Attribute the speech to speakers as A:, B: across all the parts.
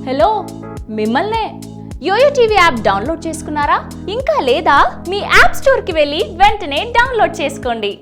A: Hello మిమ్మల్నే yo-yo TV app download చేసుకున్నారా? ఇంకా లేదా? మీ యాప్ స్టోర్కి వెళ్ళి వెంటనే డౌన్లోడ్ చేసుకోండి.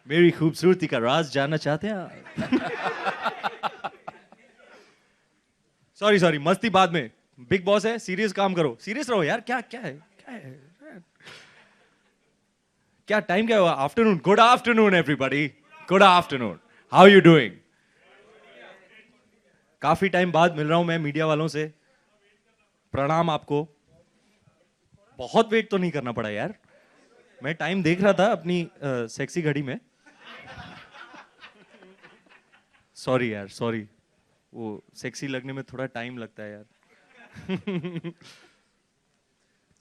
B: मेरी खूबसूरती का राज जानना चाहते हैं? सॉरी मस्ती बाद में. बिग बॉस है, सीरियस काम करो. सीरियस रहो यार. क्या क्या है क्या टाइम क्या हुआ? Afternoon. Good afternoon everybody. Good afternoon. How you doing? काफी टाइम बाद मिल रहा हूं मैं मीडिया वालों से. प्रणाम आपको. बहुत वेट तो नहीं करना पड़ा यार. मैं टाइम देख रहा था अपनी सेक्सी घड़ी में. सॉरी यार, सॉरी. वो सेक्सी लगने में थोड़ा टाइम लगता है यार.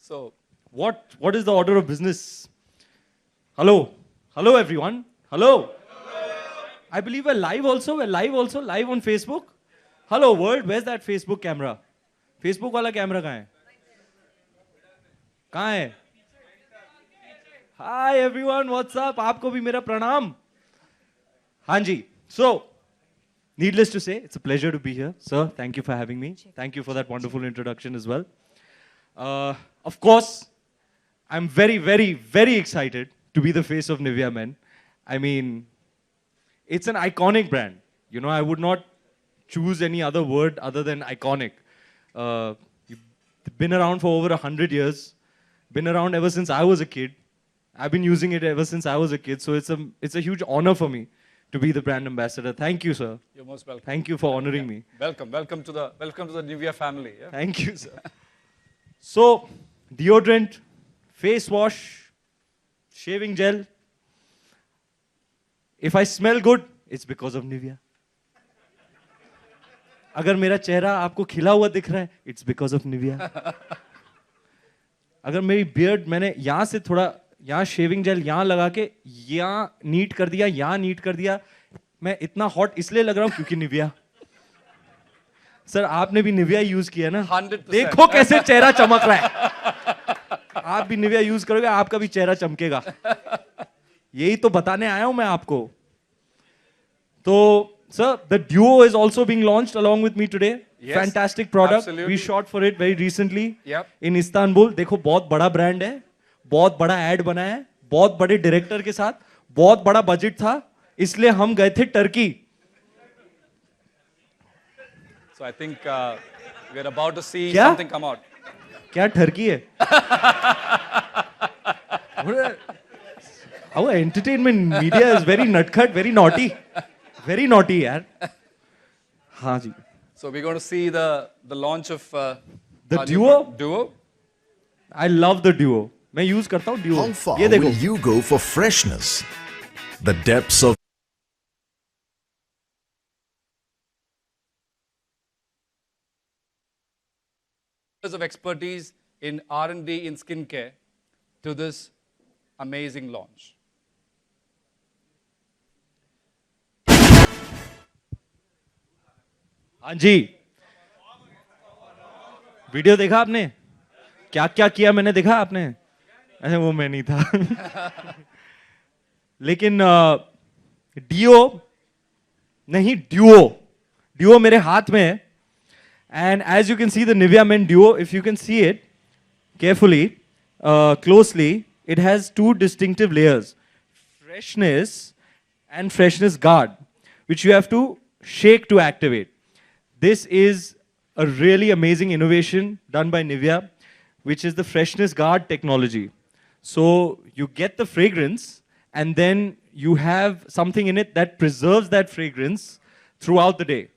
B: So what is the order of business? Hello everyone. Hello. I believe we're live also. Live on Facebook. Hello world. Where's that Facebook camera? Facebook वाला कैमरा कहाँ है? कहाँ है? Hi everyone, what's up? आपको भी मेरा प्रणाम. हाँ जी. So, needless to say, it's a pleasure to be here. Sir, thank you for having me. Thank you for that wonderful introduction as well. Of course, I'm very, very, very excited to be the face of Nivea Men. I mean, it's an iconic brand. You know, I would not choose any other word other than iconic. You've been around for over 100 years. Been around ever since I was a kid. I've been using it ever since I was a kid, so it's a huge honor for me to be the brand ambassador. Thank you, sir.
C: You're most welcome.
B: Thank you for honoring me.
C: Welcome to the Nivea family. Yeah?
B: Thank you, sir. So, deodorant, face wash, shaving gel. If I smell good, it's because of Nivea. अगर मेरा चेहरा आपको खिला हुआ दिख रहा है, it's because of Nivea. अगर मेरी बियर्ड मैंने यहाँ से थोड़ा यहाँ शेविंग जेल यहाँ लगा के यहाँ नीट कर दिया, यहाँ नीट कर दिया, मैं इतना हॉट इसलिए लग रहा हूँ क्योंकि निविया. सर आपने भी निविया यूज किया ना?
C: 100%.
B: देखो कैसे चेहरा चमक रहा है. आप भी निविया यूज करोगे, आपका भी चेहरा चमकेगा. यही तो बताने आया हूं मैं आपको. तो sir, the duo is also being launched along with me today.
C: Yes,
B: Fantastic product.
C: absolutely.
B: We shot for it very recently
C: Yep.
B: in Istanbul. देखो बहुत बड़ा ब्रांड है, बहुत बड़ा एड बना है, बहुत बड़े डायरेक्टर के साथ, बहुत बड़ा बजट था, इसलिए हम गए थे Turkey.
C: So I think we're about to see
B: क्या?
C: something come out.
B: क्या टर्की है? Our entertainment media is very nutcut, very naughty यार. हाँ जी.
C: So we're going to see the launch of
B: The
C: our new
B: Duo?
C: Duo.
B: I love the Duo. मैं use करता हूँ Duo.
D: How far
B: ये देखो.
D: will you go for freshness? The depths of
C: Years of expertise in R&D in skincare to this amazing launch.
B: हाँ जी. Video देखा आपने? क्या क्या किया मैंने देखा आपने? अरे वो मैं नहीं था. लेकिन डियो नहीं, ड्यूओ मेरे हाथ में है. And as you can see the Nivea Men Duo, if you can see it carefully, closely, it has two distinctive layers, freshness and freshness guard, which you have to shake to activate. This is a really amazing innovation done by Nivea, which is the freshness guard technology. So you get the fragrance and then you have something in it that preserves that fragrance throughout the day.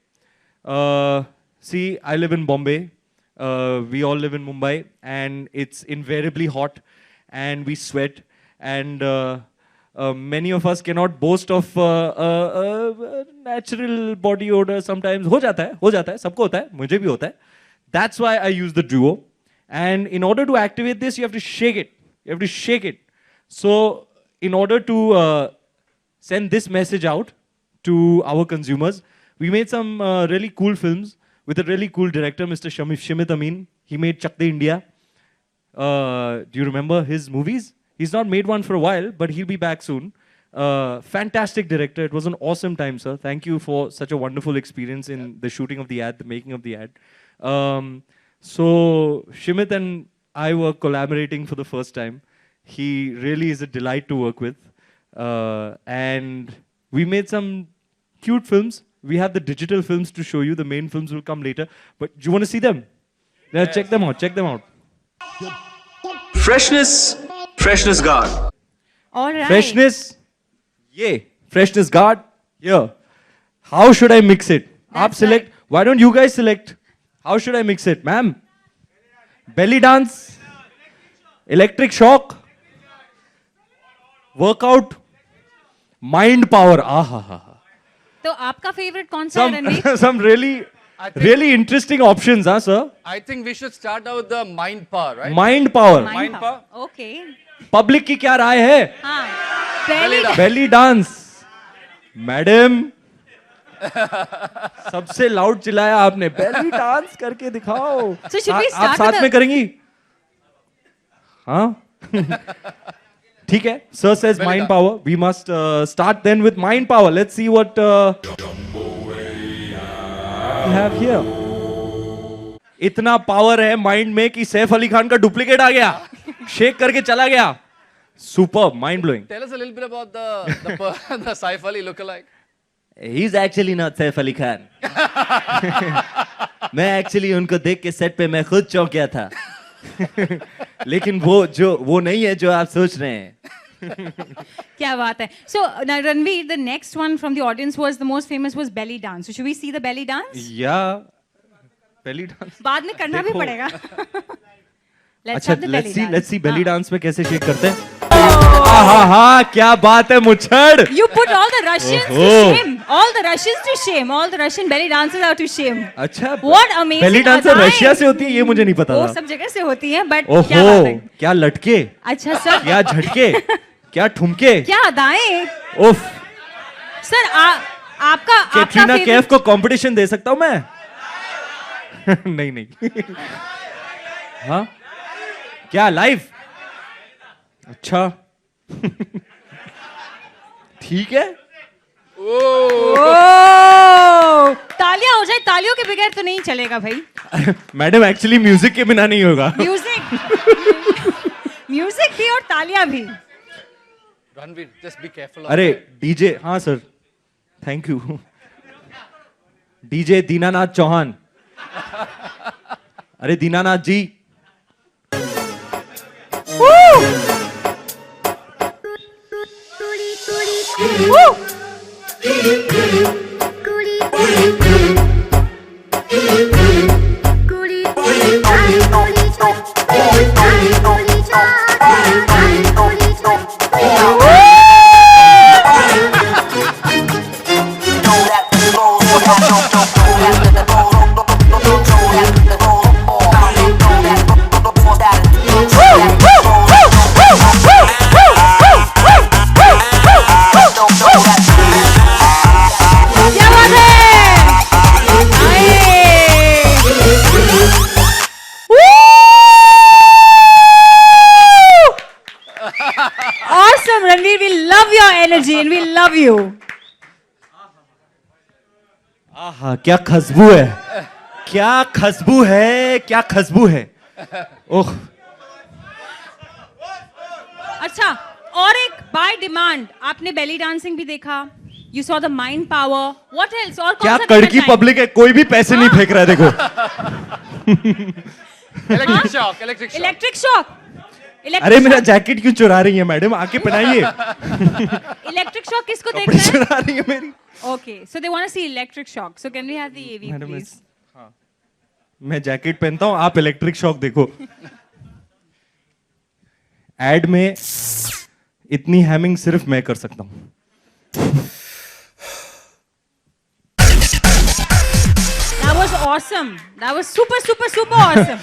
B: See, I live in Bombay. We all live in Mumbai, and it's invariably hot, and we sweat, and many of us cannot boast of natural body odor. Sometimes हो जाता है, सबको होता है, मुझे भी होता है. That's why I use the Duo, and in order to activate this, you have to shake it. So, in order to send this message out to our consumers, we made some really cool films with a really cool director, Mr. Shimit Amin. He made Chak De India. Do you remember his movies? He's not made one for a while, but he'll be back soon. Fantastic director. It was an awesome time, sir. Thank you for such a wonderful experience in the shooting of the ad, the making of the ad. So Shimit and I were collaborating for the first time. He really is a delight to work with. And we made some cute films. We have the digital films to show you. The main films will come later. But do you want to see them? Yeah, check them out. Freshness guard.
E: All right.
B: Freshness guard. Here. How should I mix it? Aap select.
E: right.
B: Why don't you guys select? How should I mix it, ma'am? Belly dance. Electric shock. Workout. Mind power.
E: तो आपका favourite कौन सा है Ranveer?
B: Some really interesting options, huh, sir?
C: I think we should start out with the mind power, right?
B: Mind power.
C: Mind power.
E: Okay.
B: Public की क्या राय है?
E: हाँ. पहले
B: Belly dance. मैडम सबसे लाउड चिल्लाया आपने. Belly dance करके दिखाओ.
E: So should we
B: आप
E: start
B: साथ
E: with
B: में करेंगी? हाँ. ठीक है. Sir says
C: Belly
B: mind
C: dance.
B: power. We must start then with mind power. Let's see what we have here. इतना पावर है माइंड में कि सैफ अली खान का डुप्लीकेट आ गया. शेक करके चला गया. Superb, mind blowing.
C: Tell us a little bit about the Saif Ali lookalike.
B: He's actually not Saif Ali Khan. मैं एक्चुअली उनको देख के सेट पे मैं खुद चौंक गया था. लेकिन वो नहीं है जो आप सोच रहे हैं.
E: क्या बात है. So now Ranveer, the next one from the audience was the most famous was belly dance. So should we see the belly dance?
B: या belly dance.
E: बाद में करना भी
B: देखो.
E: पड़ेगा. Let's
B: अच्छा
E: have the belly dance.
B: let's see belly
E: हाँ.
B: dance में कैसे शेक करते हैं. हाँ क्या बात है मुच्छड़.
E: You put all the Russians to
B: ओहो.
E: shame. All the Russians to shame. All the Russian belly dancers are to shame.
B: अच्छा.
E: What amazing
B: belly dance
E: अदाएं.
B: रशिया से होती है ये मुझे नहीं पता
E: वो
B: था.
E: सब जगह से होती है, but क्या
B: ओहो
E: बात है.
B: क्या लटके,
E: अच्छा सर.
B: क्या झटके, क्या ठुमके.
E: क्या अदाएं.
B: उफ.
E: सर आपका
B: कैटरीना
E: favorite-
B: कैफ को कंपटीशन दे सकता हूं मैं. नहीं. हाँ क्या लाइव. अच्छा. ठीक है.
E: ओह, तालियां हो जाए. तालियों के बगैर तो नहीं चलेगा भाई.
B: मैडम एक्चुअली म्यूजिक के बिना नहीं होगा.
E: म्यूजिक भी और तालियां भी.
C: Ranveer, just be careful.
B: अरे डीजे. हाँ sir thank you. DJ Dinanath Chauhan. अरे दीनानाथ जी.
E: Sunil ji, and we love you.
B: आहा क्या खुशबू है, क्या खुशबू है, क्या खुशबू है। ओह
E: अच्छा, और एक बाय डिमांड आपने बेली डांसिंग भी देखा, you saw the mind power, what else, और
B: क्या
E: कौन सा
B: कड़की
E: देखना
B: पब्लिक है, कोई भी पैसे नहीं फेंक रहा है देखो।
C: Electric shock, electric shock.
E: Electric shock,
B: अरे मेरा जैकेट क्यों चुरा रही है मैडम, आके पहनाइए।
E: इलेक्ट्रिक शॉक किसको
B: कपड़े
E: देखना है?
B: चुरा रही है मेरी।
E: Okay, so they want to see electric shock. So can we have the AV,
B: Madam,
E: please?
B: मैं जैकेट पहनता हूँ, आप इलेक्ट्रिक शॉक देखो। एड में इतनी हैमिंग सिर्फ मैं कर सकता हूँ।
E: That was awesome. That was super, super, super awesome.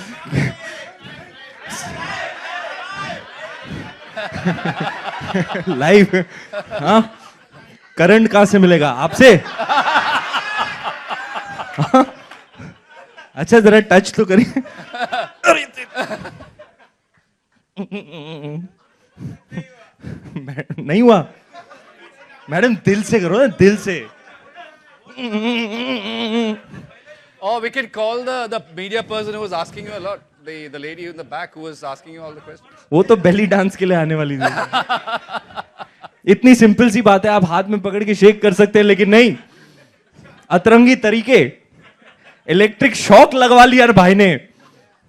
B: Live, हाँ, करंट कहां से मिलेगा आपसे? हाँ? अच्छा जरा टच तो करिए। नहीं हुआ मैडम, दिल से करो ना, दिल से।
C: Or we can call the media person who was asking you a lot. The lady in the back who was asking you all the questions.
B: वो तो बेली डांस के लिए आने वाली थी। इतनी सिंपल सी बात है, आप हाथ में पकड़ के शेक कर सकते हैं, लेकिन नहीं, अतरंगी तरीके इलेक्ट्रिक शॉक लगवा लिया यार भाई ने।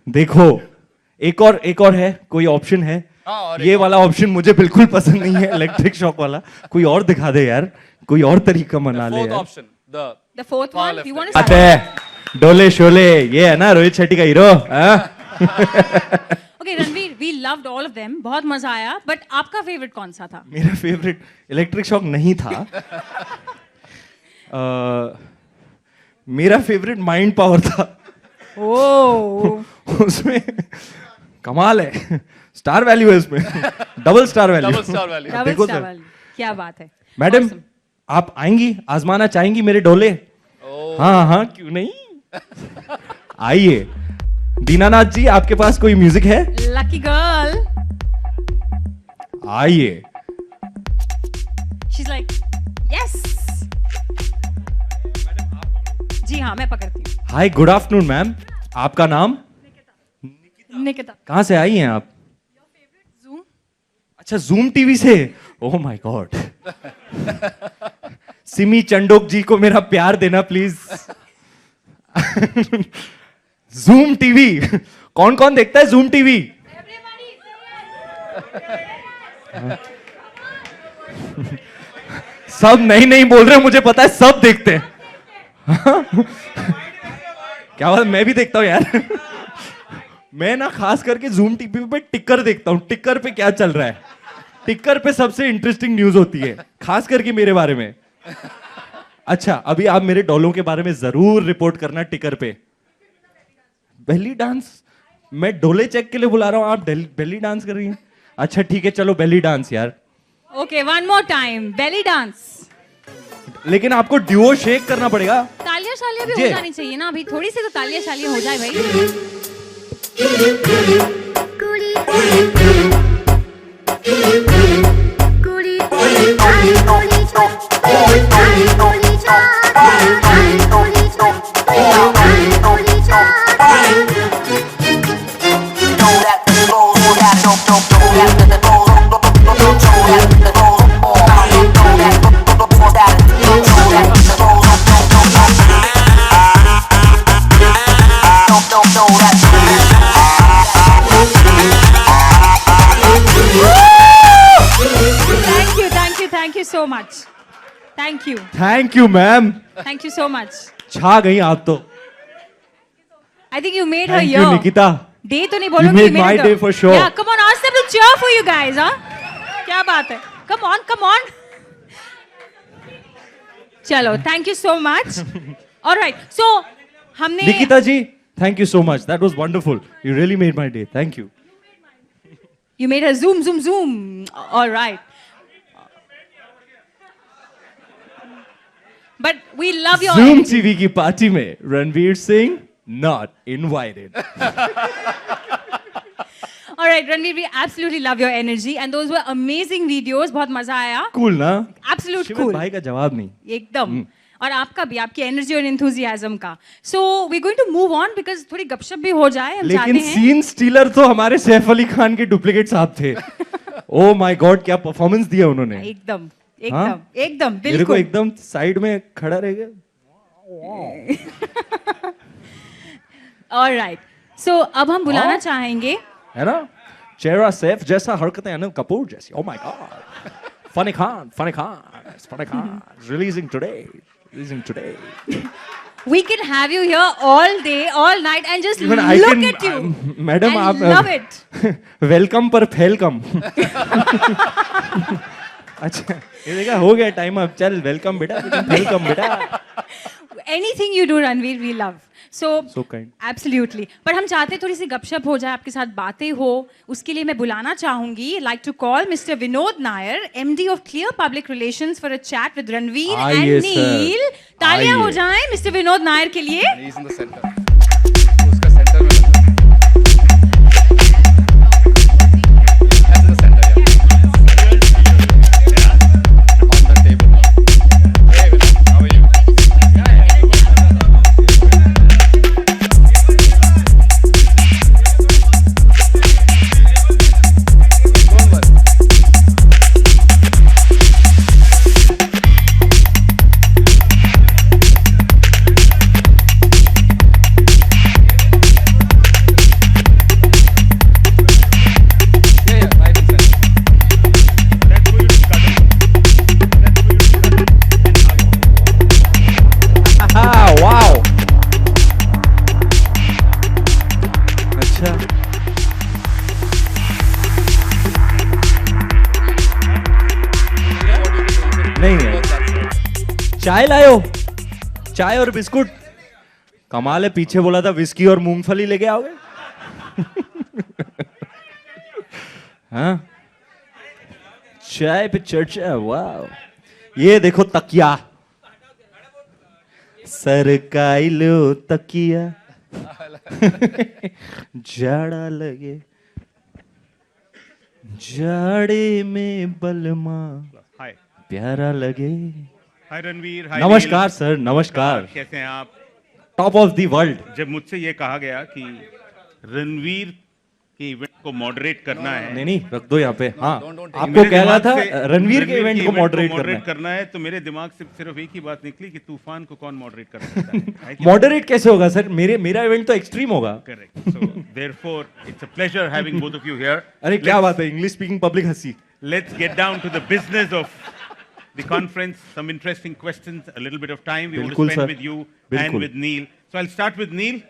B: देखो एक और है, कोई ऑप्शन है?
C: हाँ, और
B: ये वाला ऑप्शन मुझे बिल्कुल पसंद नहीं है, इलेक्ट्रिक शॉक वाला। कोई और दिखा दे यार, कोई और तरीका मना ले
C: Fourth
B: यार।
C: option, the
E: The fourth
C: far
E: one.
C: left
E: You
C: leg.
E: want to
B: आते हैं डोले शोले, ये है ना रोहित शेट्टी का hero.
E: Okay, Ranveer, we loved all of them. बहुत मजा आया. But आपका favorite कौन सा था?
B: मेरा फेवरेट इलेक्ट्रिक शॉक नहीं था। मेरा फेवरेट माइंड पावर था।
E: Oh.
B: उसमें कमाल है, स्टार वैल्यू है उसमें, double star value.
C: Double star value.
E: Double
B: देखो
E: star
B: सर।
E: वाली. क्या बात है?
B: Madam
E: Awesome.
B: आप आएंगी, आजमाना चाहेंगी मेरे डोले? हाँ हाँ क्यों नहीं, आइए। दीनानाथ जी आपके पास कोई म्यूजिक है?
E: Lucky girl.
B: आइए।
E: She's like, yes. जी हाँ, मैं पकड़ती हूँ.
B: हाय गुड आफ्टरनून मैम, आपका नाम?
E: निकिता.
B: कहाँ से आई हैं आप?
E: Zoom.
B: अच्छा जूम टीवी से, oh my god. Simi Chandok ji को मेरा प्यार देना प्लीज। जूम टीवी, कौन कौन देखता है जूम टीवी? सब नहीं बोल रहे, मुझे पता है सब देखते हैं। क्या बात, मैं भी देखता हूं यार। मैं ना खास करके जूम टीवी पे टिकर देखता हूं, टिकर पे क्या चल रहा है। टिकर पे सबसे इंटरेस्टिंग न्यूज होती है, खास करके मेरे बारे में। अच्छा अभी आप मेरे डॉलों के बारे में जरूर रिपोर्ट करना टिकर पे। बेली डांस, मैं डोले चेक के लिए बुला रहा हूं, आप बेली डांस कर रही हैं? अच्छा ठीक है, चलो बेली डांस यार।
E: Okay, one more time. Belly dance.
B: लेकिन आपको ड्यूओ शेक करना पड़ेगा।
E: तालियां शालियां भी
B: जी।
E: हो जानी चाहिए ना, अभी थोड़ी सी तो तालियां शालियां हो जाए भाई. Thank you so much. Thank you.
B: Thank you ma'am,
E: Thank you so much.
B: छा गई आप तो।
E: I think you made her
B: thank
E: year.
B: You Nikita.
E: Day तो नहीं बोलूंगी.
B: made
E: you
B: my
E: it
B: day
E: her.
B: for sure.
E: Yeah, come on, ask them to cheer for you guys, huh? क्या बात है? Come on, come on. चलो, thank you so much. All right, so हमने
B: Nikita ji, thank you so much, that was wonderful, you really made my day, thank you.
E: You made her zoom, zoom, zoom. All right. But we love your
B: zoom
E: energy.
B: TV की party में Ranveer Singh not invited.
E: All right, Ranveer, we absolutely love your energy, and those were amazing videos. बहुत मजा आया.
B: Cool ना?
E: Absolute
B: शिविर
E: cool.
B: भाई का जवाब नहीं.
E: एकदम. और आपका भी, आपकी एनर्जी और enthusiasm का. So we're going to move on because थोड़ी गपशप भी हो जाए. हम चाहते
B: लेकिन
E: हैं.
B: सीन स्टीलर तो हमारे सैफ अली खान के डुप्लीकेट साहब थे. ओ माय गॉड, क्या परफॉर्मेंस दिया उन्होंने.
E: एकदम,
B: हाँ?
E: एकदम, एकदम,
B: मेरे को
E: बिल्कुल.
B: एकदम साइड में खड़ा रह गया.
E: All right. So अब हम बुलाना
B: हाँ?
E: चाहेंगे.
B: है ना, चेहरा सैफ जैसा, हरकतें अनिल कपूर जैसी. Oh my God, funny Khan releasing today.
E: We can have you here all day, all night, and just
B: Even
E: look at you.
B: Madam
E: and
B: आप
E: love it.
B: वेलकम पर फेलकम. अच्छा, ये देखा, हो गया टाइम अब. चल वेलकम बेटा, वेलकम बेटा.
E: Anything you do, Ranveer, we love. So
B: kind.
E: Absolutely. पर हम चाहते हैं थोड़ी सी गपशप हो जाए, आपके साथ बातें हो. उसके लिए मैं बुलाना चाहूंगी. Like to call Mr. Vinod Nair, MD of Clear Public Relations, for a chat with Ranveer
B: आइए,
E: and
B: sir.
E: Neil. तालियां
B: आइए.
E: हो जाएं Mr. Vinod Nair के लिए.
C: He's in the center. उसका center में लगा. That's in the center, yeah. On the table. Hey, Vinod, how are you? Don't worry. Yeah, right in center.
B: Wow. अच्छा, नहीं. चाय लायो, चाय और बिस्कुट. कमाल है, पीछे बोला था विस्की और मूंगफली लेके आओगे. हाँ, चाय पे चर्चा. वाह, ये देखो तकिया. सरकाई लो तकिया. जाड़ा लगे, जाड़े में बलमा
F: हाय
B: प्यारा लगे.
F: हाय रणवीर. हाय
B: नमस्कार
F: नील.
B: सर, नमस्कार.
F: कैसे हैं आप?
B: Top of the world.
F: जब मुझसे ये कहा गया कि रणवीर के इवेंट को मॉडरेट करना है,
B: नहीं नहीं, रख दो यहाँ पे. हाँ,
C: don't take
B: आपको
F: मेरे
B: कह रहा
F: दिमाग
B: था
F: से
B: रणवीर के इवेंट को मॉडरेट करना
F: करना है, तो मेरे दिमाग से सिर्फ एक ही बात निकली कि तूफान को कौन मॉडरेट कर सकता है.
B: है. मॉडरेट कैसे होगा सर? मेरा इवेंट तो एक्सट्रीम होगा.
F: Correct. So therefore it's a pleasure having both of you here.
B: अरे क्या बात है, इंग्लिश स्पीकिंग पब्लिक हंसी.
F: Let's get down to the business of the conference. Some interesting questions, a little bit of time we want to
B: Bilkul,
F: spend
B: sir.
F: with you
B: Bilkul.
F: and with Neil. So I'll start with Neil.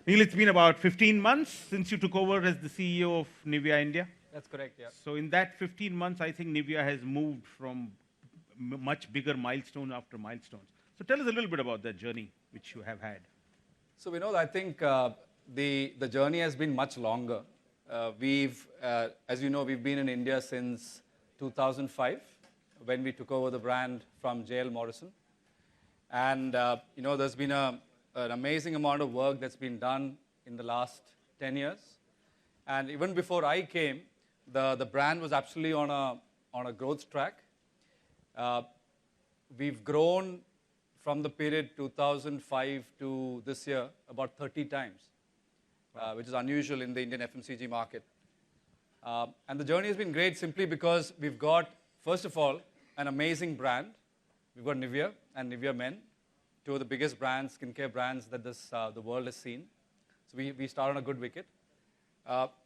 F: Neil, it's been about 15 months since you took over as the CEO of Nivea India.
C: That's correct, yeah.
F: So in that 15 months, I think Nivea has moved from much bigger milestone after milestones. So tell us a little bit about that journey which you have had.
C: So Vinod, I think the journey has been much longer. As you know, we've been in India since 2005 when we took over the brand from JL Morrison. And there's been an amazing amount of work that's been done in the last 10 years. And even before I came, the brand was absolutely on a growth track. We've grown from the period 2005 to this year about 30 times, which is unusual in the Indian FMCG market. And the journey has been great simply because we've got, first of all, an amazing brand. We've got Nivea and Nivea Men, two of the biggest brands, skincare brands that the world has seen. So we start on a good wicket.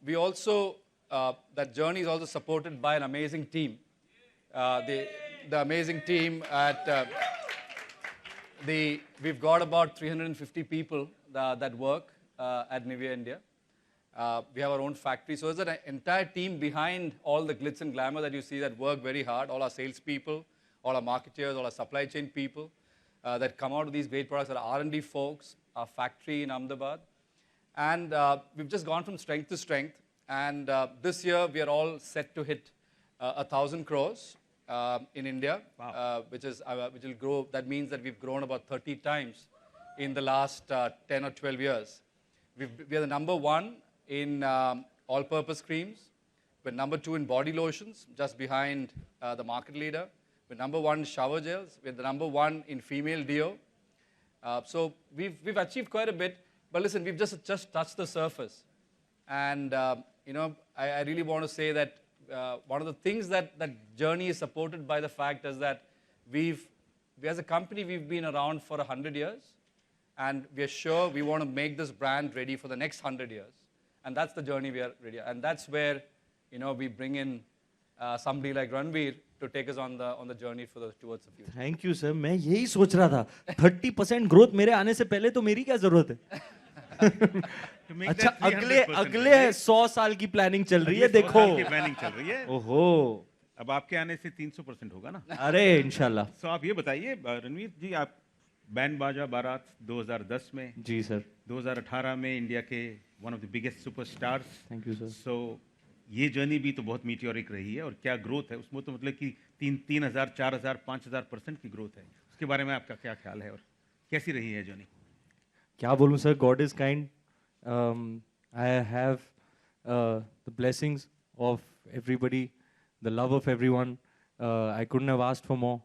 C: We also, that journey is also supported by an amazing team. The amazing team we've got about 350 people that work at Nivea India. We have our own factory. So there's an entire team behind all the glitz and glamour that you see that work very hard. All our salespeople, all our marketeers, all our supply chain people that come out with these great products. Our R&D folks, our factory in Ahmedabad. And we've just gone from strength to strength. And this year, we are all set to hit 1,000 crores in India, which will grow. That means that we've grown about 30 times in the last 10 or 12 years. We are the number one in all-purpose creams. We're number 2 in body lotions, just behind the market leader. We're number 1 in shower gels. We're the number 1 in female deo. So we've achieved quite a bit. But listen, we've just touched the surface. And, I really want to say that one of the things that journey is supported by the fact is that as a company, we've been around for 100 years. And we're sure we want to make this brand ready for the next 100 years. And that's the journey we are ready. And that's where, we bring in somebody like Ranveer to take us on the journey towards the future.
B: Thank you sir, मैं यही सोच रहा था 30% growth मेरे आने से पहले तो मेरी क्या जरूरत है?
F: To make
B: अच्छा,
F: that 300%,
B: अगले 100 साल की प्लानिंग चल रही है,
F: अगले 100
B: देखो।
F: साल की प्लानिंग चल रही है।
B: ओहो,
F: अब आपके आने से 300% होगा ना?
B: अरे इंशाल्लाह।
F: तो आप ये बताइए रणवीर जी, आप बैंड बाजा बारात 2010 में,
B: जी सर।
F: 2018 में इंडिया के one of the biggest superstars.
B: Thank you sir.
F: So ये जर्नी भी तो बहुत मीटियोरिक रही है, और क्या ग्रोथ है उसमें, तो मतलब कि 3,000, 4,000, 5,000% की ग्रोथ है। उसके बारे में आपका क्या ख्याल है और कैसी रही है जर्नी?
B: क्या बोलूं sir, God is kind. I have the blessings of everybody, the love of everyone. I couldn't have asked for more.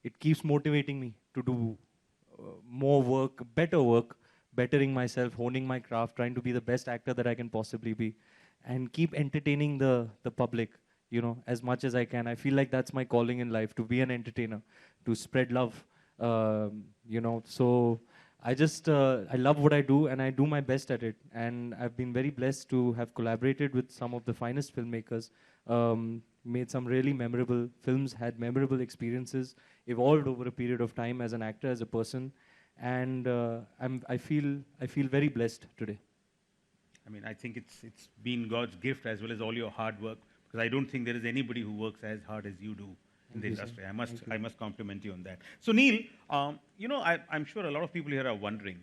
B: It keeps motivating me to do more work, bettering myself, honing my craft, trying to be the best actor that I can possibly be, and keep entertaining the public, as much as I can. I feel like that's my calling in life, to be an entertainer, to spread love, so I love what I do, and I do my best at it. And I've been very blessed to have collaborated with some of the finest filmmakers, made some really memorable films, had memorable experiences, evolved over a period of time as an actor, as a person, and I feel very blessed today.
F: I mean, I think it's been God's gift as well as all your hard work, because I don't think there is anybody who works as hard as you do in the industry. I must compliment you on that. So Neil, I'm sure a lot of people here are wondering,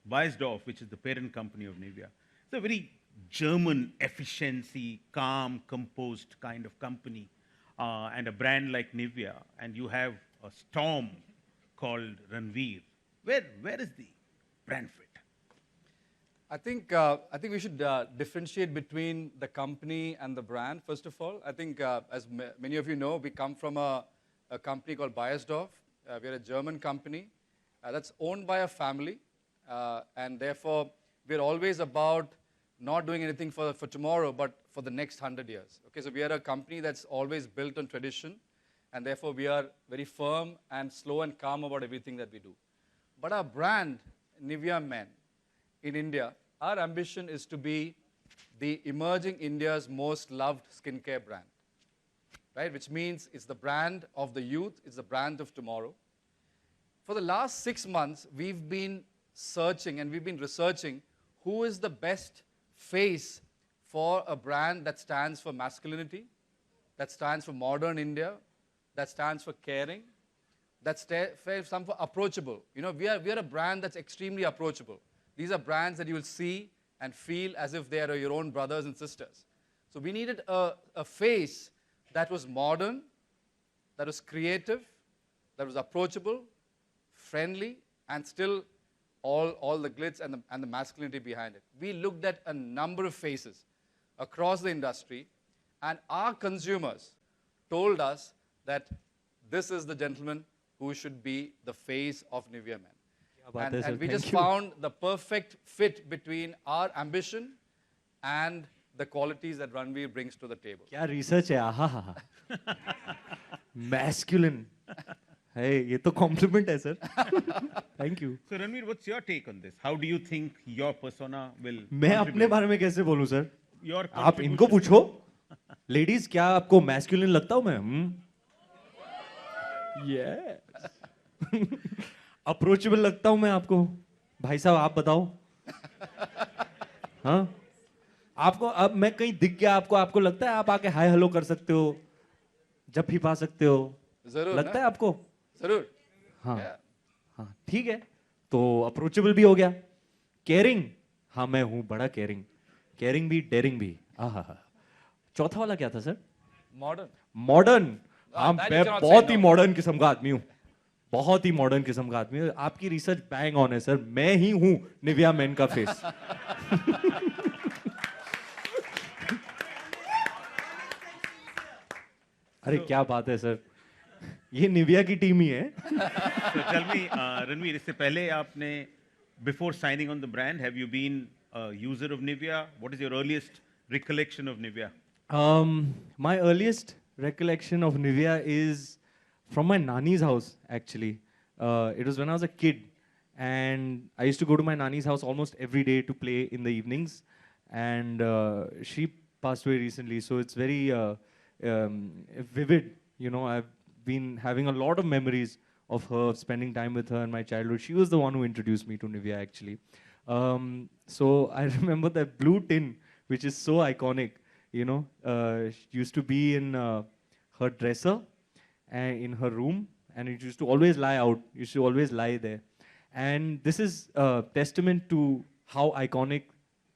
F: Beiersdorf, which is the parent company of Nivea, it's a very German efficiency, calm, composed kind of company, and a brand like Nivea, and you have a storm called Ranveer. Where is the brand fit?
C: I think we should differentiate between the company and the brand. First of all, I think as many of you know, we come from a company called Beiersdorf. We are a German company that's owned by a family, and therefore we're always about not doing anything for tomorrow, but for the next 100 years. Okay, so we are a company that's always built on tradition, and therefore we are very firm and slow and calm about everything that we do. But our brand, Nivea Men, in India, our ambition is to be the emerging India's most loved skincare brand, right? Which means it's the brand of the youth, it's the brand of tomorrow. For the last 6 months, we've been searching and we've been researching who is the best face for a brand that stands for masculinity, that stands for modern India, that stands for caring, that stands for approachable. We are a brand that's extremely approachable. These are brands that you will see and feel as if they are your own brothers and sisters. So we needed a face that was modern, that was creative, that was approachable, friendly, and still all the glitz and the masculinity behind it. We looked at a number of faces across the industry, and our consumers told us that this is the gentleman who should be the face of Nivea Men. And we just found the perfect fit between our ambition and the qualities that Ranveer brings to the table.
B: क्या research है, आहा, masculine. Hey, ये तो compliment है sir. Thank you.
F: So Ranveer, what's your take on this? How do you think your persona will
B: मैं अपने बारे में कैसे बोलूं सर?
F: Your
B: आप इनको पूछो. Ladies, क्या आपको masculine लगता हूं मैं? Yes. अप्रोचेबल लगता हूं मैं आपको? भाई साहब आप बताओ. हाँ, आपको अब मैं कहीं दिख गया आपको लगता है आप आके हाय हेलो कर सकते हो, जब भी पा सकते हो?
C: जरूर
B: लगता है आपको?
C: जरूर.
B: हाँ, हाँ, ठीक है, तो अप्रोचेबल भी हो गया. केयरिंग, हाँ मैं हूं बड़ा केयरिंग भी, डेयरिंग भी. आहा, चौथा वाला क्या था सर? मॉडर्न. हाँ, मैं बहुत ही मॉडर्न किस्म का आदमी हूं, बहुत ही मॉडर्न किस्म का आदमी. आपकी रिसर्च बैंग ऑन है सर. मैं ही हूं निविया मेन का फेस. अरे क्या बात है सर, ये निविया की टीम ही है.
F: So tell me, Ranveer, इससे पहले आपने, before signing on the brand, have you been a user of Nivea? What is your earliest recollection of Nivea?
B: My earliest recollection of Nivea is from my nani's house, actually. It was when I was a kid, and I used to go to my nani's house almost every day to play in the evenings. And she passed away recently, so it's very vivid. You know, I've been having a lot of memories of her, spending time with her in my childhood. She was the one who introduced me to Nivea, actually. So I remember that blue tin, which is so iconic. You know, she used to be in her dresser and in her room, and it used to always lie out. It used to always lie there. And this is a testament to how iconic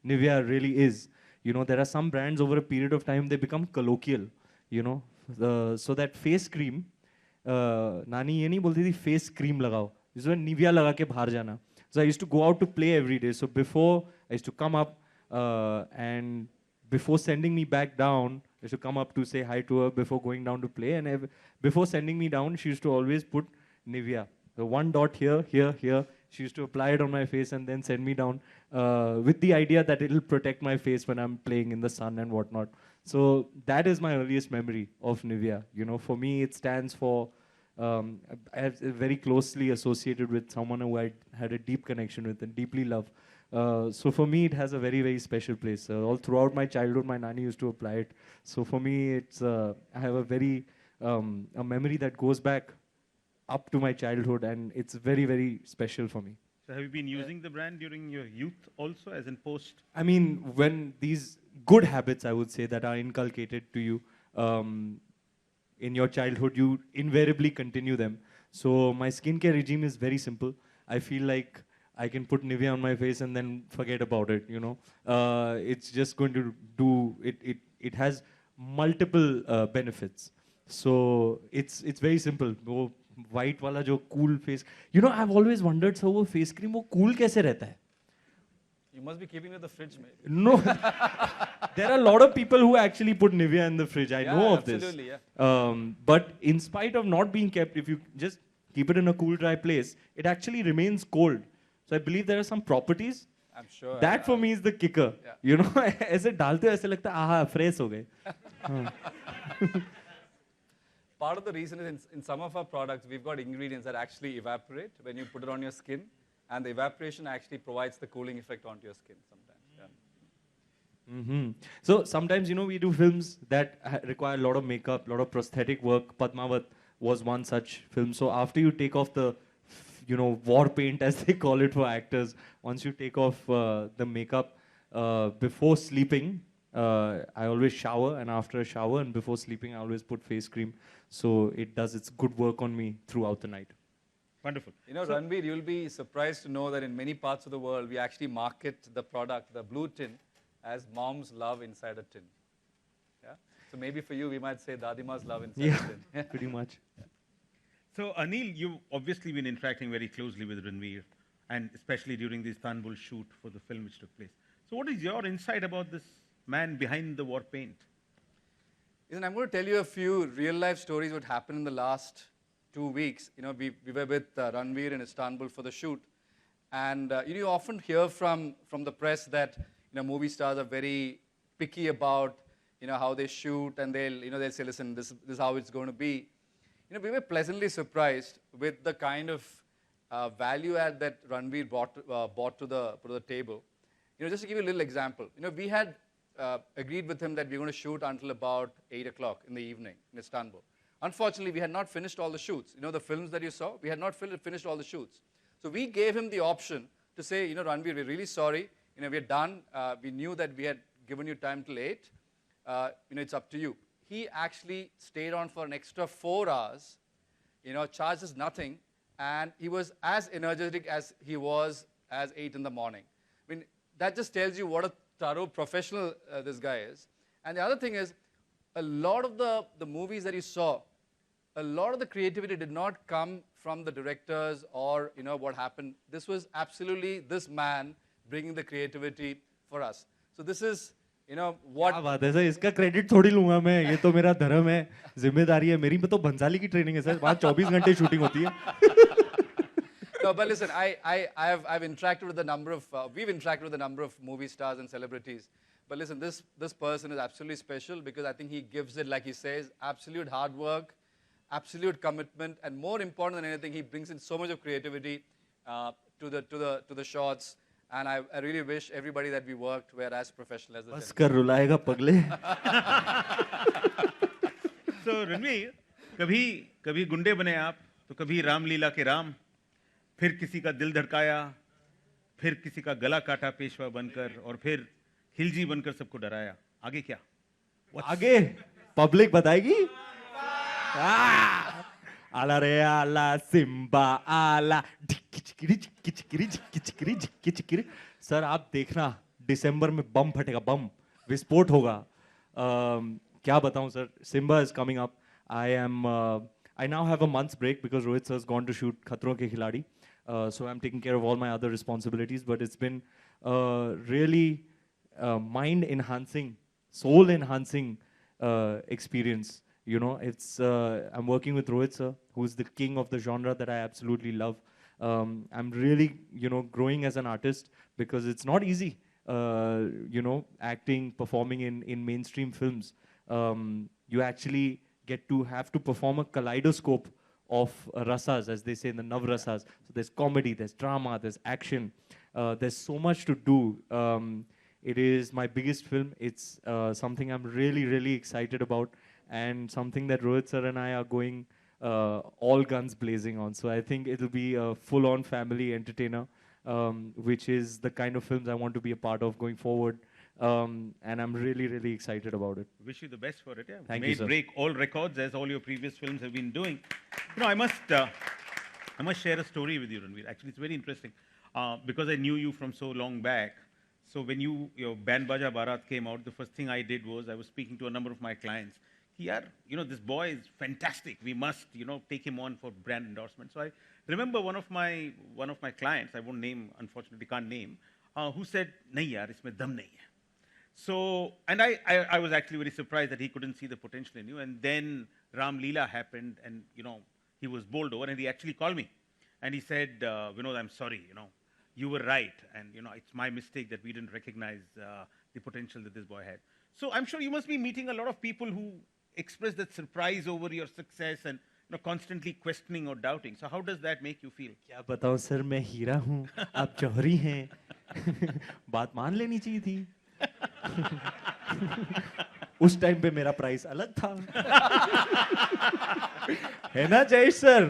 B: Nivea really is. You know, there are some brands over a period of time, they become colloquial, you know. So that face cream, नानी ये नहीं बोलती थी face cream लगाओ, इसमें Nivea लगा के बाहर जाना. So I used to go out to play every day. So before I used to come up and before sending me back down, I used to come up to say hi to her before going down to play. And before sending me down, she used to always put Nivea. The one dot here, here, here. She used to apply it on my face and then send me down with the idea that it'll protect my face when I'm playing in the sun and whatnot. So that is my earliest memory of Nivea. You know, for me, it stands for very closely associated with someone who I had a deep connection with and deeply love. So for me, it has a very, very special place. All throughout my childhood, my nanny used to apply it. So for me, it's I have a very a memory that goes back up to my childhood, and it's very, very special for me.
F: So have you been using the brand during your youth also, as in post?
B: I mean, when these good habits, I would say, that are inculcated to you in your childhood, you invariably continue them. So my skincare regime is very simple. I feel like I can put Nivea on my face and then forget about it, you know. It's just going to do, it has multiple benefits. So it's very simple. वो white वाला जो cool face, you know, I've always wondered, so वो face cream वो cool कैसे रहता है?
C: You must be keeping it in the fridge, mate.
B: No, there are a lot of people who actually put Nivea in the fridge. I know of
C: absolutely,
B: this.
C: Yeah.
B: But in spite of not being kept, if you just keep it in a cool, dry place, it actually remains cold. So I believe there are some properties.
C: I'm sure.
B: That for me is the kicker.
C: Yeah.
B: You know, ऐसे डालते हो ऐसे लगता है आहा fresh हो गए.
C: Part of the reason is in some of our products, we've got ingredients that actually evaporate when you put it on your skin. And the evaporation actually provides the cooling effect onto your skin sometimes. Yeah.
B: So sometimes, you know, we do films that require a lot of makeup, a lot of prosthetic work. Padmavat was one such film. So after you take off the, you know, war paint as they call it for actors, once you take off the makeup before sleeping, I always shower, and after a shower and before sleeping, I always put face cream. So it does its good work on me throughout the night.
F: Wonderful.
C: You know, Ranveer, you'll be surprised to know that in many parts of the world, we actually market the product, the blue tin, as mom's love inside a tin. Yeah? So maybe for you, we might say Dadima's love inside a tin.
B: Yeah, pretty much.
F: So Anil, you've obviously been interacting very closely with Ranveer, and especially during the Istanbul shoot for the film which took place. So what is your insight about this man behind the war paint?
C: Listen, I'm going to tell you a few real-life stories what happened in the last 2 weeks. You know, we were with Ranveer in Istanbul for the shoot. And you often hear from the press that, you know, movie stars are very picky about, you know, how they shoot, and they'll say, listen, this is how it's going to be. You know, we were pleasantly surprised with the kind of value add that Ranveer brought to the table. You know, just to give you a little example, you know, we had agreed with him that we're going to shoot until about 8 o'clock in the evening in Istanbul. Unfortunately, we had not finished all the shoots. You know, the films that you saw, we had not finished all the shoots. So we gave him the option to say, you know, Ranveer, we're really sorry. You know, we're done. We knew that we had given you time till 8. You know, it's up to you. He actually stayed on for an extra 4 hours, you know, charged us nothing, and he was as energetic as he was as 8 in the morning. I mean, that just tells you what a thorough professional this guy is. And the other thing is, a lot of the movies that you saw, a lot of the creativity did not come from the directors or, you know, what happened. This was absolutely this man bringing the creativity for us. So this is, You know
B: क्या
C: what?
B: बात है sir, इसका credit थोड़ी लूंगा मैं, ये तो मेरा धर्म है, जिम्मेदारी है मेरी। तो भंसाली की ट्रेनिंग है सर, वहाँ 24 घंटे शूटिंग होती है।
C: No, but listen, I've interacted with a number of, we've interacted with a number of movie stars and celebrities. But listen, this person is absolutely special because I think he gives it, like he says, absolute hard work, absolute commitment, and more important than anything, he brings in so much of creativity to the shots. And I really wish everybody that we worked were as professional as this.
B: बस कर रुलाएगा पगले।
F: So Ranveer, कभी कभी गुंडे बने आप, तो कभी रामलीला के राम, फिर किसी का दिल धड़काया, फिर किसी का गला काटा पेशवा बनकर, और फिर खिलजी बनकर सबको डराया। आगे क्या?
B: आगे पब्लिक बताएगी। आला रे आला सिम्बा आला, झिक्की चिक्की झिक्की चिक्की झिक्की चिक्की झिक्की चिक्की। सर आप देखना, दिसंबर में बम फटेगा, बम विस्फोट होगा। क्या बताऊं sir, Simba is coming up. I now have a month's break because Rohit sir has gone to shoot Khatron Ke Khiladi. So I'm taking care of all my other responsibilities. But it's been really mind-enhancing, soul-enhancing experience. You know, I'm working with Rohit sir, who's the king of the genre that I absolutely love. I'm really, growing as an artist because it's not easy, acting, performing in mainstream films. You actually have to perform a kaleidoscope of rasas, as they say in the Navrasas. So there's comedy, there's drama, there's action. There's so much to do. It is my biggest film. It's something I'm really, really excited about, and something that Rohit sir and I are going all guns blazing on. So I think it'll be a full-on family entertainer, which is the kind of films I want to be a part of going forward. And I'm really, really excited about it.
F: Wish you the best for it. Yeah.
B: Thank you,
F: Made
B: sir.
F: break all records as all your previous films have been doing. You know, I must share a story with you, Ranveer. Actually, it's very interesting because I knew you from so long back. So when your Band Baja Bharat came out, the first thing I did was I was speaking to a number of my clients. Yaar, this boy is fantastic. We must, take him on for brand endorsement. So I remember one of my clients, I won't name, unfortunately can't name, who said, "Nahi yaar, isme dam nahi hai." So, and I was actually very surprised that he couldn't see the potential in you. And then Ram Leela happened, and he was bowled over, and he actually called me, and he said, "Vinod, I'm sorry. You were right, and it's my mistake that we didn't recognize the potential that this boy had." So I'm sure you must be meeting a lot of people who express that surprise over your success and constantly questioning or doubting. So how does that make you feel?
B: क्या बताऊं sir, मैं हीरा हूं, आप जौहरी हैं। बात मान लेनी चाहिए थी। उस टाइम पे मेरा प्राइस अलग था। है ना Jayesh sir?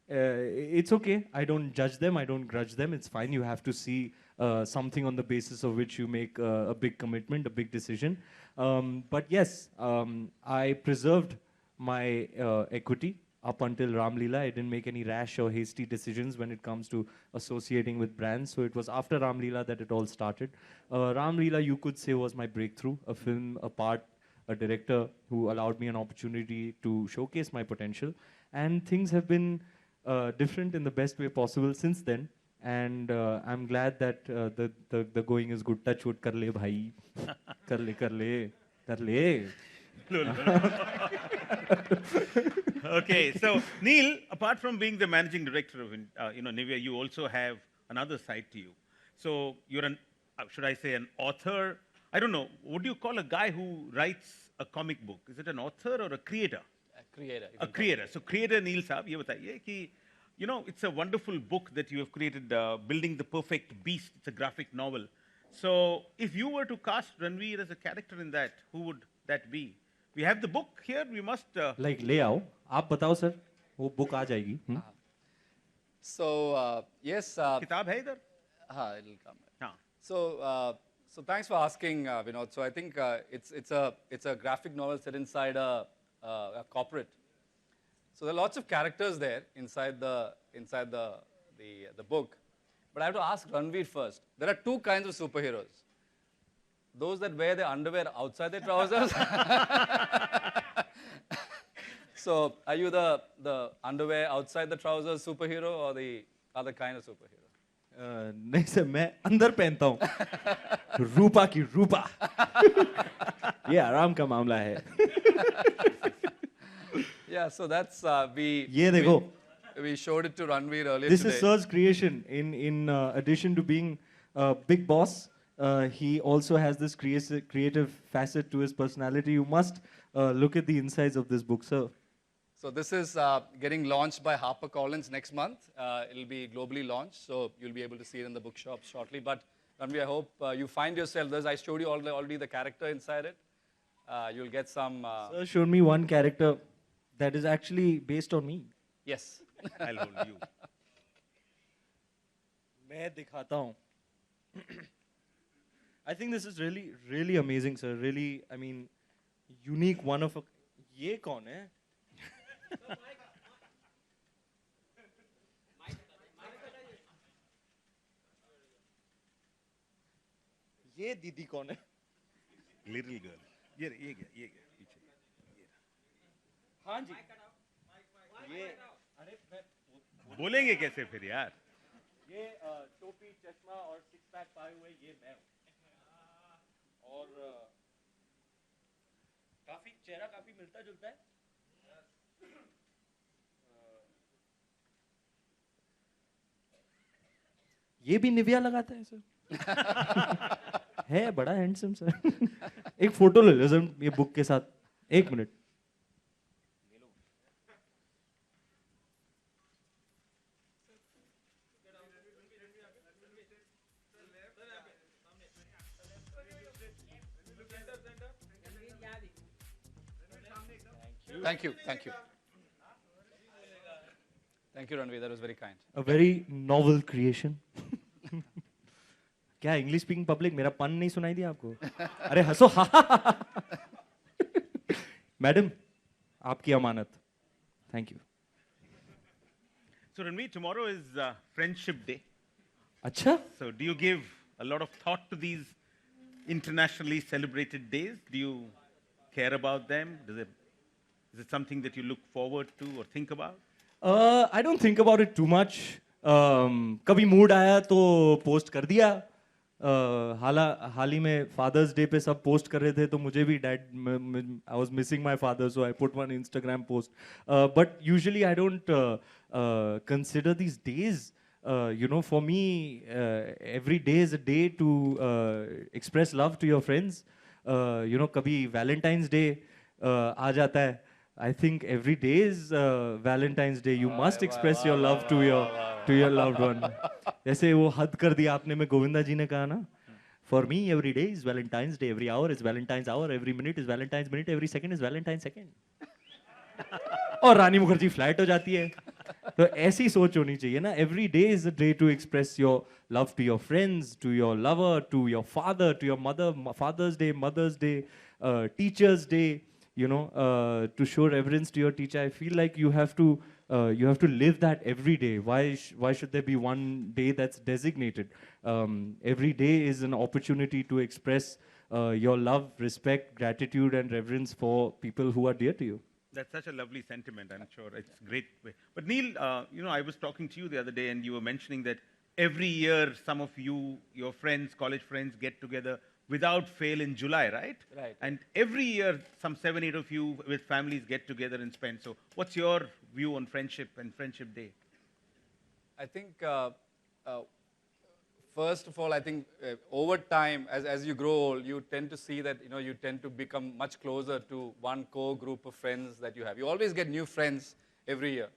B: It's okay. I don't judge them. I don't grudge them. It's fine. You have to see something on the basis of which you make a big commitment, a big decision. But yes, I preserved my equity up until Ram Leela. I didn't make any rash or hasty decisions when it comes to associating with brands. So it was after Ram Leela that it all started. Ram Leela, you could say, was my breakthrough, a film, a director who allowed me an opportunity to showcase my potential. And things have been different in the best way possible since then. And I'm glad that the going is good. Touch wood, kar le bhai. Kar le.
F: Okay, so Neil, apart from being the managing director of Nivea, you also have another side to you. So you're should I say an author? I don't know. What do you call a guy who writes a comic book? Is it an author or a creator?
C: A creator.
F: A creator. So creator Neil Saab, ye bataiye ki, it's a wonderful book that you have created, Building the Perfect Beast. It's a graphic novel. So if you were to cast Ranveer as a character in that, who would that be? We have the book here. We must.
B: Like ले आओ. आप बताओ sir. वो book आ जाएगी.
C: So yes.
F: किताब है इधर?
C: It'll come.
F: हाँ.
C: So thanks for asking, Vinod. So I think it's a graphic novel set inside a corporate. So there are lots of characters there inside the book. But I have to ask Ranveer first. There are two kinds of superheroes. Those that wear their underwear outside their trousers. So are you the underwear outside the trousers superhero, or the other kind of superhero?
B: नहीं sir, मैं अंदर पहनता हूँ रूपा की रूपा ये आराम का मामला है
C: Yeah, so that's
B: ये देखो
C: we showed it to Ranveer earlier
B: This
C: today.
B: is Sir's creation. In addition to being a big boss, he also has this creative facet to his personality. You must look at the insides of this book, sir.
C: So this is getting launched by HarperCollins next month. It'll be globally launched, so you'll be able to see it in the bookshops shortly. But Ranveer, I hope you find yourself. I showed you already the character inside it. You'll get some.
B: Sir showed me one character that is actually based on me.
C: Yes.
F: I'll hold you.
B: मैं दिखाता हूँ. I think this is really, really amazing, sir. Really, I mean, unique one of a. ये कौन है? ये दीदी कौन है?
F: Little girl. ये पीछे.
B: हाँ जी. ये अरे मैं
F: बोलेंगे कैसे फिर यार?
B: ये टोपी चश्मा और सिक्स पैक पाए हुए ये मैं हूँ और काफी चेहरा काफी मिलता जुलता है ये भी निविया लगाता है सर है बड़ा हैंडसम सर एक फोटो ले लो सर ये बुक के साथ एक minute
C: Thank you. Thank you. Thank you, Ranveer. That was very kind.
B: A very novel creation. क्या इंग्लिश स्पीकिंग पब्लिक मेरा पन नहीं सुनाई दिया आपको अरे हंसो मैडम आपकी अमानत thank you
F: So Ranveer, tomorrow is Friendship Day.
B: अच्छा
F: So do you give a lot of thought to these internationally celebrated days? Do you care about them? Is it something that you look forward to or think about?
B: I don't think about it too much कभी mood आया तो post कर दिया हाल ही में fathers day पे सब post कर रहे थे तो मुझे भी dad I was missing my father so I put one Instagram post but usually I don't consider these days you know, for me, every day is a day to express love to your friends. You know, kabhi Valentine's Day aa jata hai. I think every day is Valentine's Day. You must express your love to your loved one. जैसे वो हद कर दिया आपने में गोविंदा जी ने कहा ना. For me, every day is Valentine's Day. Every hour is Valentine's hour. Every minute is Valentine's minute. Every second is Valentine's second. और रानी मुखर्जी फ्लैट हो जाती है तो ऐसी सोच होनी चाहिए ना every day is a day to express your love to your friends to your lover to your father to your mother father's day mother's day teachers' day you know to show reverence to your teacher I feel like you have to live that every day why should there be one day that's designated every day is an opportunity to express your love respect gratitude and reverence for people who are dear to you.
F: That's such a lovely sentiment, I'm sure. It's a great way. But Neil, you know, I was talking to you the other day and you were mentioning that every year some of you, your friends, college friends get together without fail in July, right?
C: Right.
F: And every year some 7, 8 of you with families get together and spend. So what's your view on friendship and Friendship Day?
C: I think, first of all, I think over time, as you grow old, you tend to see that, you know, you tend to become much closer to one core group of friends that you have. You always get new friends every year,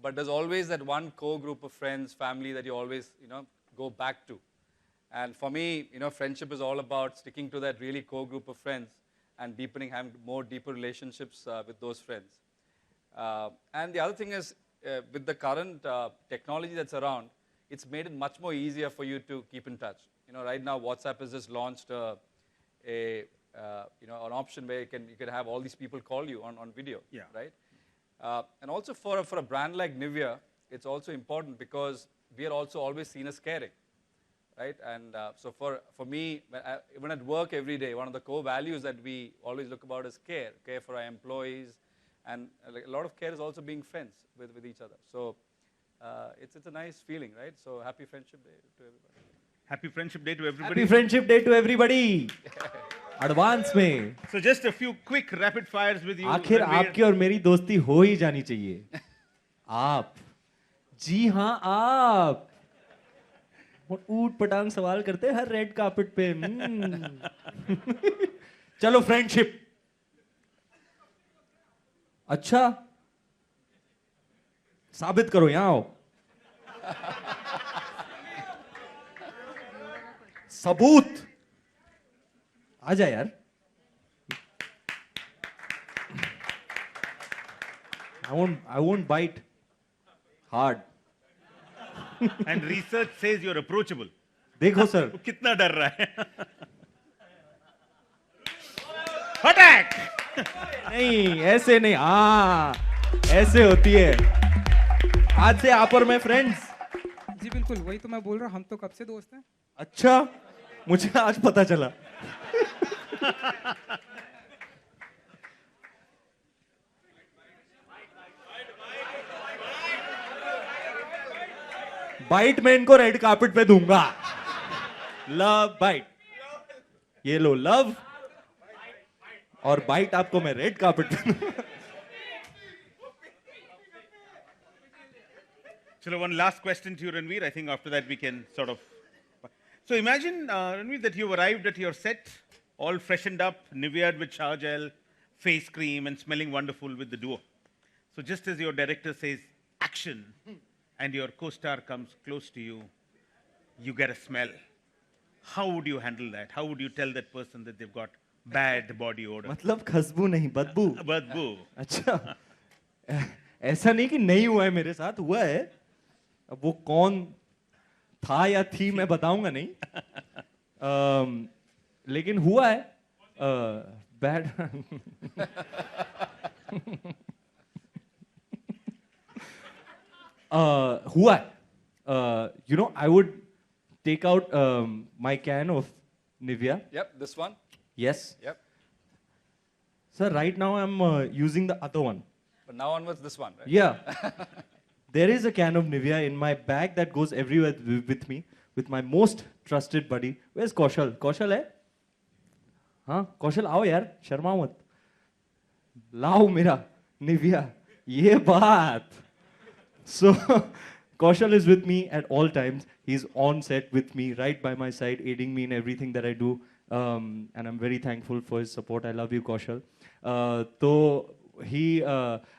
C: but there's always that one core group of friends, family that you always, you know, go back to. And for me, you know, friendship is all about sticking to that really core group of friends and deepening, having more deeper relationships with those friends. And the other thing is, with the current technology that's around, it's made it much more easier for you to keep in touch. You know, right now WhatsApp has just launched you know, an option where you can have all these people call you on video,
F: Yeah.
C: right? And also for a brand like Nivea, it's also important because we are also always seen as caring, right? And so for me, even at work every day, one of the core values that we always look about is care for our employees, and a lot of care is also being friends with each other. So It's a nice feeling, right? So happy Friendship Day to everybody.
F: Happy Friendship Day to everybody.
B: Happy Friendship Day to everybody. Advance में
F: So just a few quick rapid fires with you.
B: आखिर
F: Ranveer.
B: आपकी और मेरी दोस्ती हो ही जानी चाहिए. आप, जी हाँ आप. और ऊट पटांग सवाल करते हैं हर रेड कार्पेट पे. चलो फ्रेंडशिप. अच्छा, साबित करो, यहां आओ. सबूत. आजा यार. I won't bite hard.
F: And research says you're approachable.
B: देखो सर.
F: वो कितना डर रहा है. Attack!
B: नहीं, ऐसे नहीं. हाँ, ऐसे होती है. आज से आप और मैं फ्रेंड्स.
G: जी बिल्कुल, वही तो मैं बोल रहा हूँ, हम तो कब से दोस्त हैं.
B: अच्छा, मुझे आज पता चला. बाइट मैं इनको रेड कार्पेट पे दूंगा. Love bite. ये लो लव और बाइट आपको मैं रेड कार्पेट पे दूंगा.
F: So one last question to you, Ranveer. I think after that we can sort of. So imagine, Ranveer, that you've arrived at your set, all freshened up, Nivea'd with shower gel, face cream, and smelling wonderful with the duo. So just as your director says, action, and your co-star comes close to you, you get a smell. How would you handle that? How would you tell that person that they've got bad body odor?
B: मतलब खुशबू नहीं, बदबू.
F: Badboo.
B: अच्छा, ऐसा नहीं कि नहीं हुआ है मेरे साथ, हुआ है. अब वो कौन था या थी मैं बताऊंगा नहीं. लेकिन हुआ है. बैड. हुआ है. You know, I would take out my can of Nivea.
C: Yep, this one.
B: Yes.
C: Yep.
B: Sir, right now I'm using the other one.
C: But now onwards, this one, right?
B: Yeah. There is a can of Nivea in my bag that goes everywhere with me, with my most trusted buddy. Where's Kaushal? Kaushal है? हाँ, Kaushal आओ यार, शर्माओ मत. लाओ मेरा Nivea. ये बात. So, Kaushal is with me at all times. He's on set with me, right by my side, aiding me in everything that I do. And I'm very thankful for his support. I love you, Kaushal. So,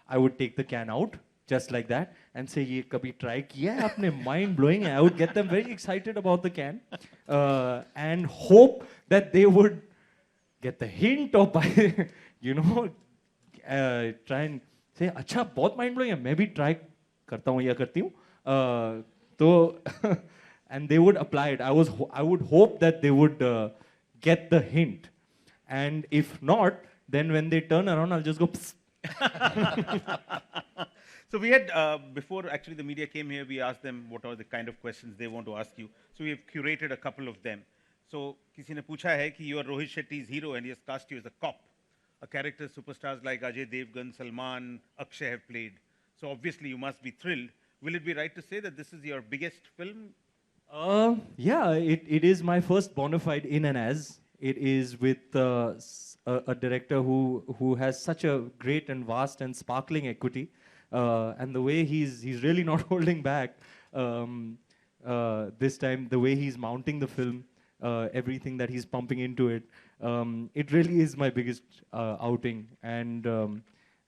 B: I would take the can out, just like that, and say, ये कभी try किया है आपने? Mind blowing है. I would get them very excited about the can, and hope that they would get the hint of, you know, try and say, अच्छा बहुत mind blowing है, मैं भी try करता हूँ या करती हूँ. तो and they would apply it. I would hope that they would get the hint, and if not, then when they turn around, I'll just go. Psst.
F: So we had, before actually the media came here, we asked them what are the kind of questions they want to ask you. So we have curated a couple of them. So किसी ने पूछा है कि you are Rohit Shetty's hero and he has cast you as a cop, a character superstars like Ajay Devgan, Salman, Akshay have played. So obviously you must be thrilled. Will it be right to say that this is your biggest film?
B: Yeah, it is my first bona fide in and as. It is with a director who has such a great and vast and sparkling equity, and the way he's really not holding back this time. The way he's mounting the film, everything that he's pumping into it, it really is my biggest outing, and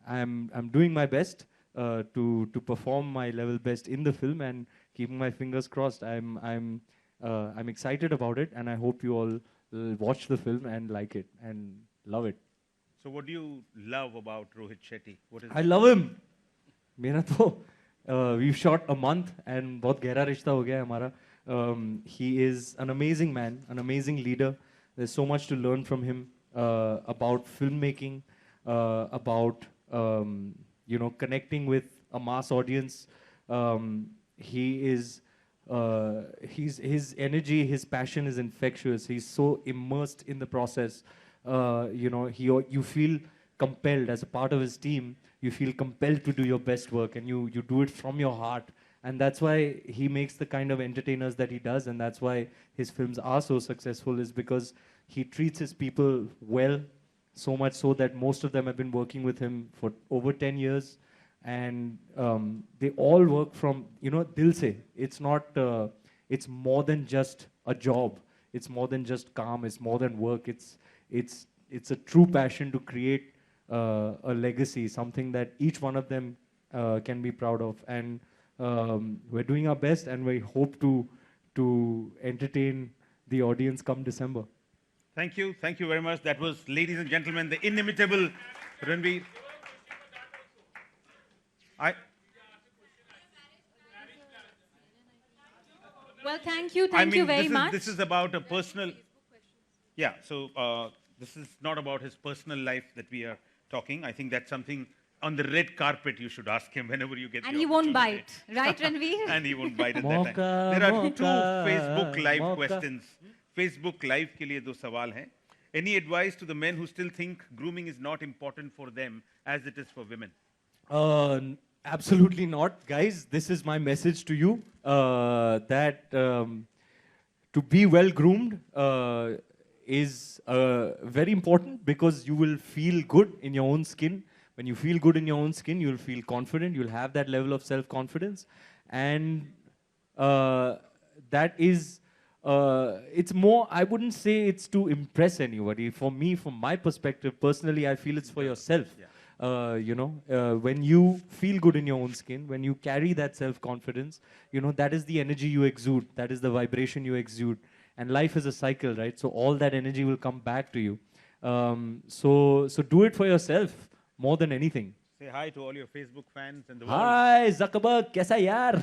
B: I'm doing my best to perform my level best in the film and keeping my fingers crossed. I'm excited about it, and I hope you all watch the film and like it and love it.
F: So what do you love about Rohit Shetty? What is
B: I love him. मेरा तो we've shot a month and बहुत गहरा रिश्ता हो गया है हमारा. He is an amazing man, an amazing leader. There's so much to learn from him about filmmaking, about you know, connecting with a mass audience. He is his energy, his passion is infectious. He's so immersed in the process. You know, you feel compelled as a part of his team. You feel compelled to do your best work, and you do it from your heart. And that's why he makes the kind of entertainers that he does, and that's why his films are so successful, is because he treats his people well, so much so that most of them have been working with him for over 10 years. And they all work from, dil se. It's not, it's more than just a job. It's more than just calm. It's more than work. It's a true passion to create a legacy, something that each one of them can be proud of. And we're doing our best, and we hope to entertain the audience come December.
F: Thank you very much. That was, ladies and gentlemen, the inimitable Ranveer.
E: Well, thank you very much.
F: This is about a personal. Yeah, so this is not about his personal life that we are talking. I think that's something on the red carpet you should ask him whenever you get.
E: And
F: the
E: he won't
F: opportunity.
E: bite, right, Ranveer?
F: And he won't bite at that time. There are two Facebook Live questions. Facebook Live के लिए 2 सवाल हैं. Any advice to the men who still think grooming is not important for them as it is for women?
B: Absolutely not, guys. This is my message to you, that to be well groomed is very important, because you will feel good in your own skin. When you feel good in your own skin, you'll feel confident. You'll have that level of self-confidence, and that is. It's more, I wouldn't say it's to impress anybody. For me, from my perspective, personally, I feel it's for yourself. When you feel good in your own skin, when you carry that self-confidence, that is the energy you exude. That is the vibration you exude. And life is a cycle, right? So all that energy will come back to you. So do it for yourself more than anything.
F: Say hi to all your Facebook fans and the world.
B: Hi, Zuckerberg, kaisa yaar?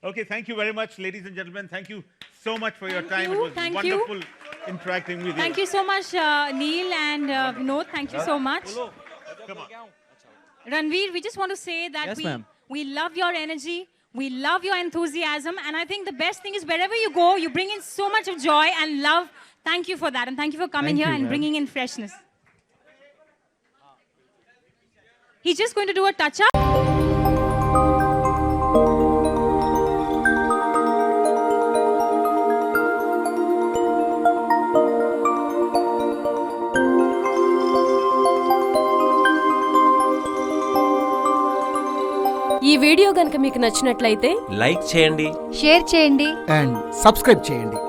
F: Okay, thank you very much, ladies and gentlemen. Thank you so much for your time.
E: you,
F: It was
E: thank you.
F: wonderful interacting with you.
E: Thank you so much, Neil and Vinod. Thank you so much.
F: Come on.
E: Ranveer, we just want to say that
B: Yes, ma'am.
E: we love your energy, we love your enthusiasm, and I think the best thing is wherever you go, you bring in so much of joy and love. Thank you for that, and thank you for coming
B: Thank
E: here
B: you,
E: and
B: ma'am.
E: bringing in freshness. He's just going to do a touch-up.
H: ఈ video గనుక మీకు నచ్చినట్లయితే
I: like చేయండి,
J: share చేయండి
K: and subscribe చేయండి.